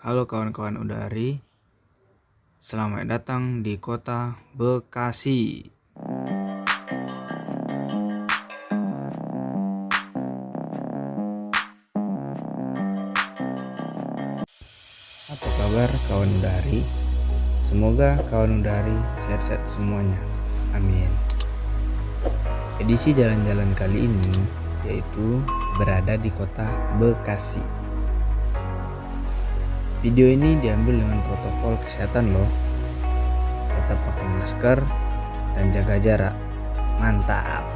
Halo kawan-kawan Udari, selamat datang di kota Bekasi. Apa kabar kawan Udari? Semoga kawan Udari sehat-sehat semuanya, amin. Edisi jalan-jalan kali ini yaitu berada di kota Bekasi. Video ini diambil dengan protokol kesehatan loh. Tetap pakai masker dan jaga jarak. Mantap.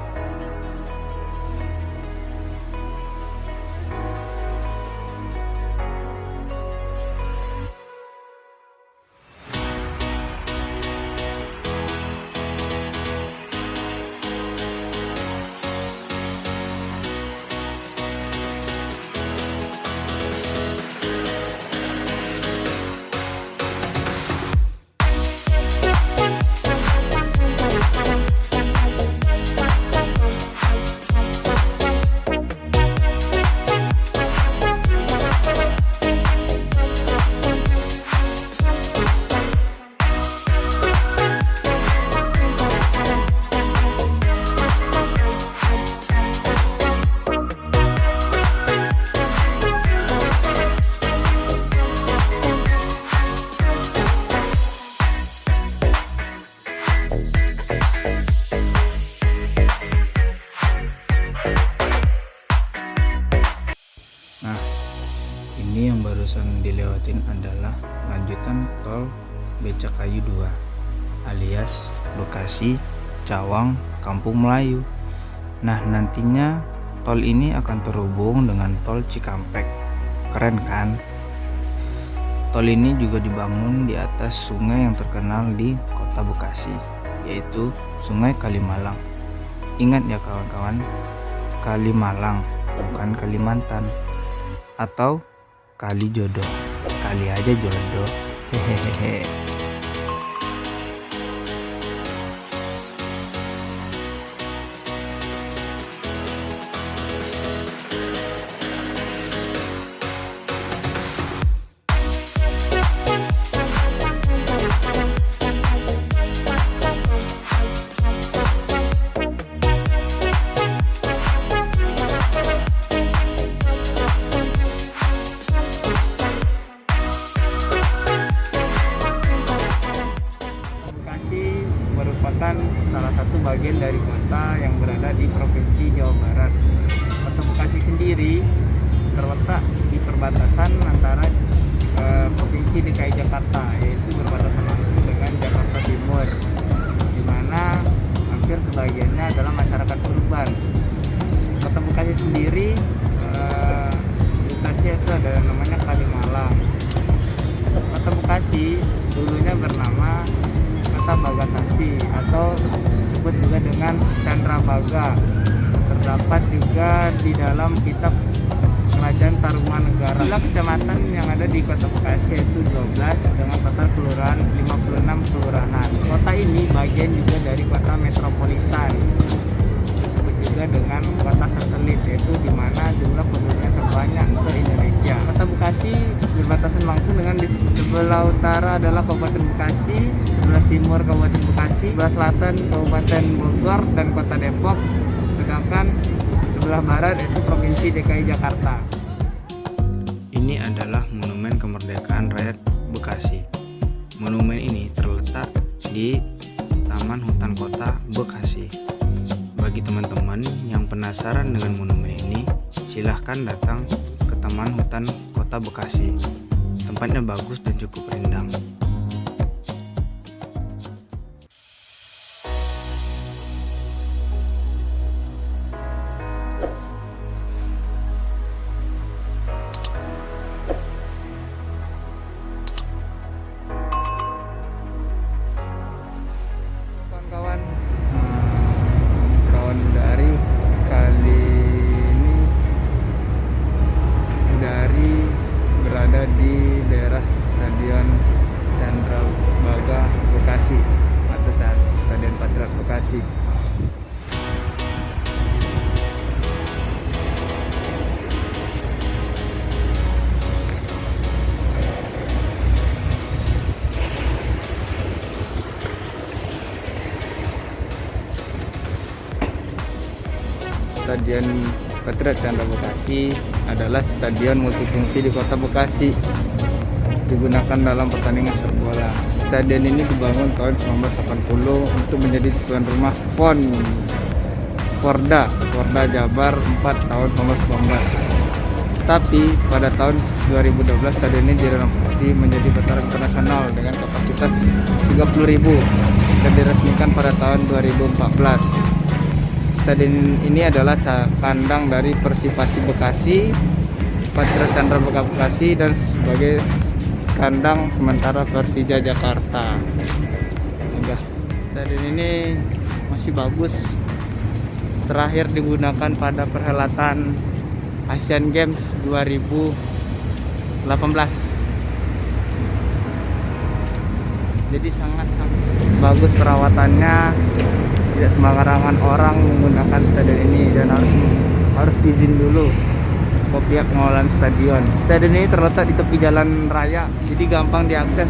Nah, ini yang barusan dilewatin adalah lanjutan tol Becakayu 2 alias Bekasi, Cawang, Kampung Melayu. Nah, nantinya tol ini akan terhubung dengan tol Cikampek. Keren kan? Tol ini juga dibangun di atas sungai yang terkenal di kota Bekasi, yaitu Sungai Kalimalang. Ingat ya kawan-kawan, Kalimalang, bukan Kalimantan. Atau kali jodoh, kali aja jodoh, hehehe. Bekasi merupakan salah satu bagian dari kota yang berada di Provinsi Jawa Barat. Kota Bekasi sendiri terletak di perbatasan antara Provinsi DKI Jakarta, yaitu berbatasan langsung dengan Jakarta Timur, di mana hampir sebagiannya adalah masyarakat urban. Kota Bekasi sendiri lokasinya itu ada namanya Kalimalang. Kota Bekasi dulunya bernama Kota Bagasasi atau disebut juga dengan Candrabaga. Terdapat juga di dalam kitab Kerajaan Tarumanegara. Jumlah kecamatan yang ada di Kota Bekasi yaitu 12 dengan total kelurahan 56 kelurahan. Kota ini bagian juga dari kota metropolitan. Disebut juga dengan kota satelit, yaitu di mana jumlah penduduknya terbanyak se-Indonesia. Kota Bekasi berbatasan langsung dengan di sebelah utara adalah Kabupaten Bekasi, sebelah timur Kabupaten Bekasi, sebelah selatan Kabupaten Bogor dan Kota Depok, sedangkan sebelah barat itu Provinsi DKI Jakarta. Ini adalah Monumen Kemerdekaan Rakyat Bekasi. Monumen ini terletak di Taman Hutan Kota Bekasi. Bagi teman-teman yang penasaran dengan monumen ini, silahkan datang ke Taman Hutan Kota Bekasi. Tempatnya bagus dan cukup rindang. Kawan-kawan, kawan Udari, kali ini Udari berada di daerah Stadion Candrabaga Bekasi atau Stadion Patriot Bekasi. Stadion Patriot Candrabaga Bekasi adalah stadion multifungsi di Kota Bekasi, digunakan dalam pertandingan sepak bola. Stadion ini dibangun tahun 1980 untuk menjadi tuan rumah PON Porda Jabar 4 tahun 1919. Tapi pada tahun 2012 stadion ini direnovasi menjadi bertaraf internasional dengan kapasitas 30.000 dan diresmikan pada tahun 2014. Stadion ini adalah kandang dari Persipasi Bekasi, Patriot Candrabaga Bekasi, dan sebagai kandang sementara Persija Jakarta. Enggak, stadion ini masih bagus. Terakhir digunakan pada perhelatan Asian Games 2018. Jadi sangat bagus perawatannya. Tidak sembarangan orang menggunakan stadion ini dan harus izin dulu ke pihak pengelolaan stadion. Stadion ini terletak di tepi jalan raya, jadi gampang diakses.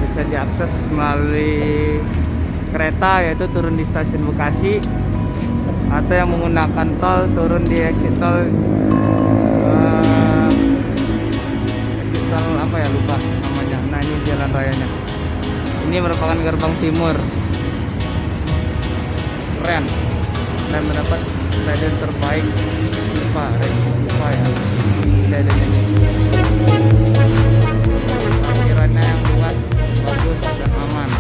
Bisa diakses melalui kereta, yaitu turun di stasiun Bekasi, atau yang menggunakan tol turun di exit tol apa ya, lupa namanya. Nah, ini jalan rayanya. Ini merupakan gerbang timur. Keren. Dan mendapat stadion terbaik lupa ya stadion ini. Parkirannya yang luas, bagus dan aman.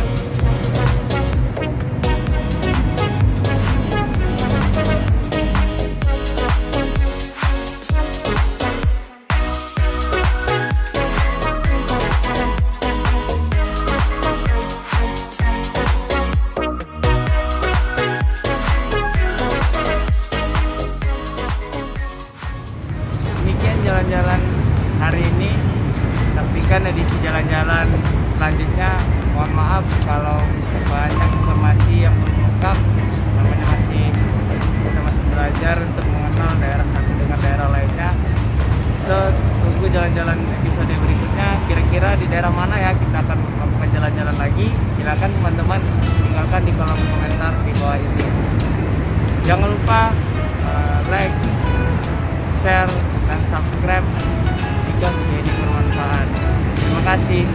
Jalan-jalan hari ini. Saksikan edisi jalan-jalan selanjutnya. Mohon maaf kalau banyak informasi yang belum lengkap, namanya kita masih belajar untuk mengenal daerah satu dengan daerah lainnya. So, tunggu jalan-jalan episode berikutnya, kira-kira di daerah mana ya kita akan melakukan jalan-jalan lagi. Silakan teman-teman tinggalkan di kolom komentar di bawah ini. Jangan lupa like, share, dan subscribe jika menjadi bermanfaat. Terima kasih.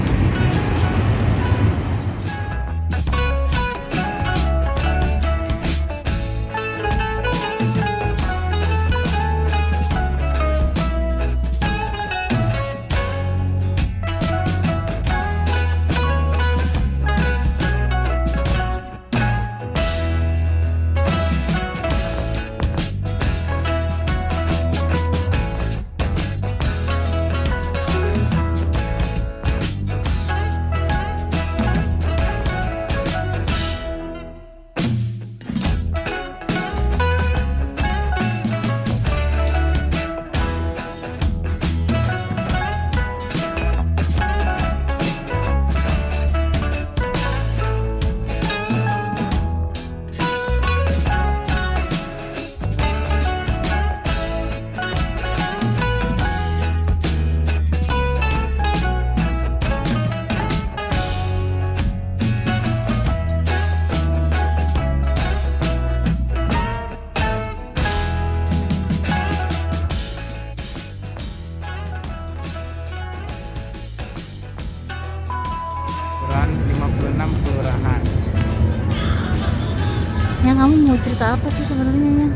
Kelurahan 56 kelurahan. Yang kamu mau cerita apa sih sebenarnya ya?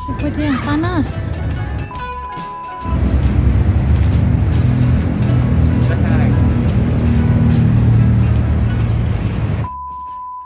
Apa itu yang panas?